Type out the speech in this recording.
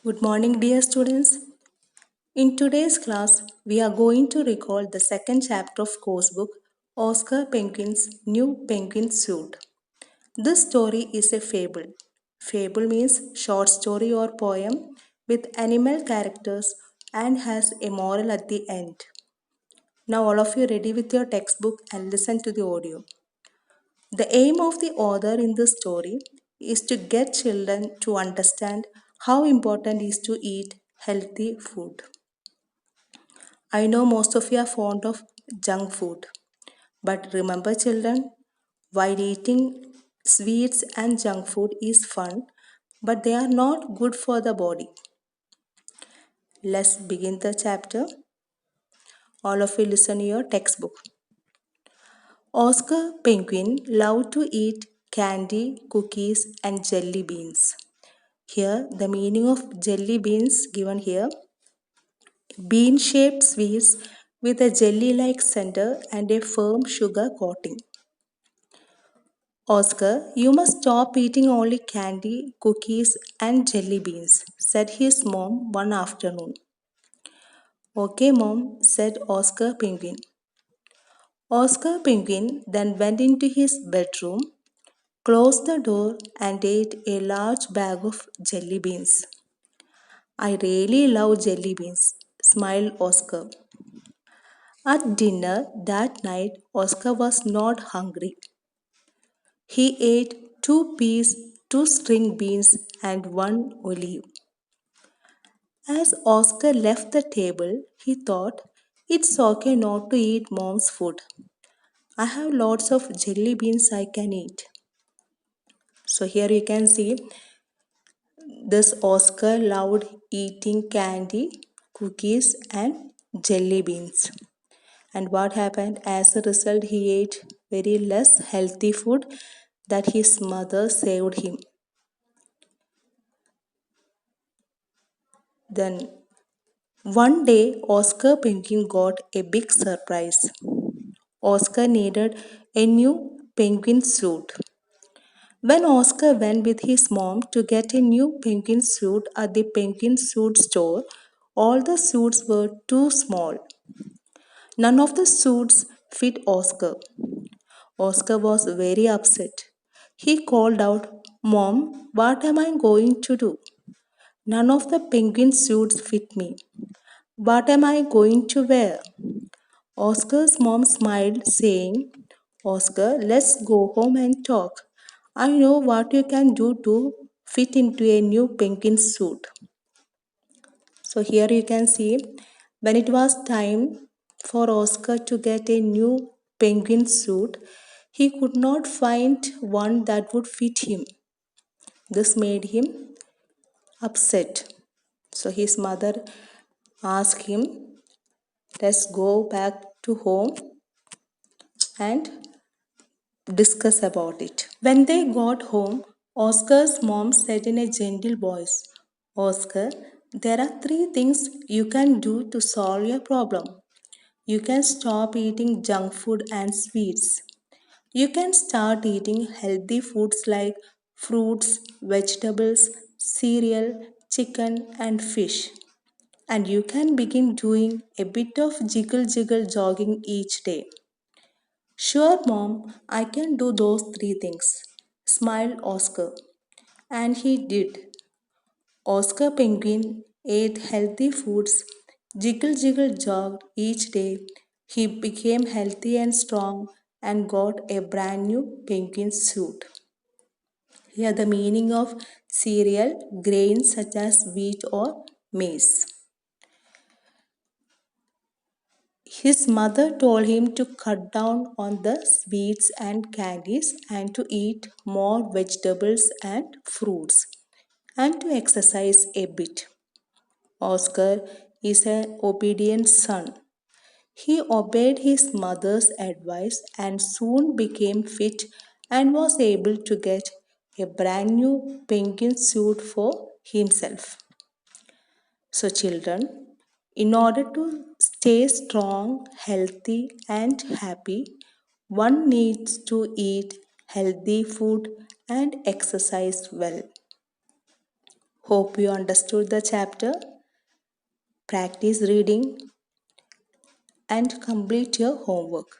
Good morning, dear students. In today's class, we are going to recall the second chapter of coursebook, Oscar Penguin's New Penguin Suit. This story is a fable. Fable means short story or poem with animal characters and has a moral at the end. Now, all of you ready with your textbook and listen to the audio. The aim of the author in this story is to get children to understand how important it is to eat healthy food. I know most of you are fond of junk food, but remember, children, while eating sweets and junk food is fun, but they are not good for the body. Let's begin the chapter. All of you listen to your textbook. Oscar Penguin loved to eat candy, cookies, and jelly beans. Here, the meaning of jelly beans given here: bean shaped sweets with a jelly like center and a firm sugar coating. Oscar, you must stop eating only candy, cookies, and jelly beans, said his mom one afternoon. Okay, mom, said Oscar Penguin. Oscar Penguin then went into his bedroom, closed the door, and ate a large bag of jelly beans. I really love jelly beans, smiled Oscar. At dinner that night, Oscar was not hungry. He ate two peas, two string beans, and one olive. As Oscar left the table, he thought, it's okay not to eat mom's food. I have lots of jelly beans I can eat. So here you can see this Oscar loved eating candy, cookies, and jelly beans. And what happened? As a result, he ate very less healthy food that his mother saved him. Then one day, Oscar Penguin got a big surprise. Oscar needed a new penguin suit. When Oscar went with his mom to get a new penguin suit at the penguin suit store, all the suits were too small. None of the suits fit Oscar. Oscar was very upset. He called out, Mom, what am I going to do? None of the penguin suits fit me. What am I going to wear? Oscar's mom smiled, saying, Oscar, let's go home and talk. I know what you can do to fit into a new penguin suit. So, here you can see when it was time for Oscar to get a new penguin suit, he could not find one that would fit him. This made him upset. So, his mother asked him, let's go back to home and discuss about it. When they got home, Oscar's mom said in a gentle voice, Oscar, there are three things you can do to solve your problem. You can stop eating junk food and sweets. You can start eating healthy foods like fruits, vegetables, cereal, chicken, and fish. And you can begin doing a bit of jiggle jiggle jogging each day. Sure, mom, I can do those three things, smiled Oscar. And he did. Oscar Penguin ate healthy foods, jiggle jiggle jogged each day. He became healthy and strong and got a brand new penguin suit. Here, the meaning of cereal, grains such as wheat or maize. His mother told him to cut down on the sweets and candies and to eat more vegetables and fruits and to exercise a bit. Oscar is an obedient son. He obeyed his mother's advice and soon became fit and was able to get a brand new penguin suit for himself. So, children, in order to stay strong, healthy, and happy, one needs to eat healthy food and exercise well. Hope you understood the chapter. Practice reading and complete your homework.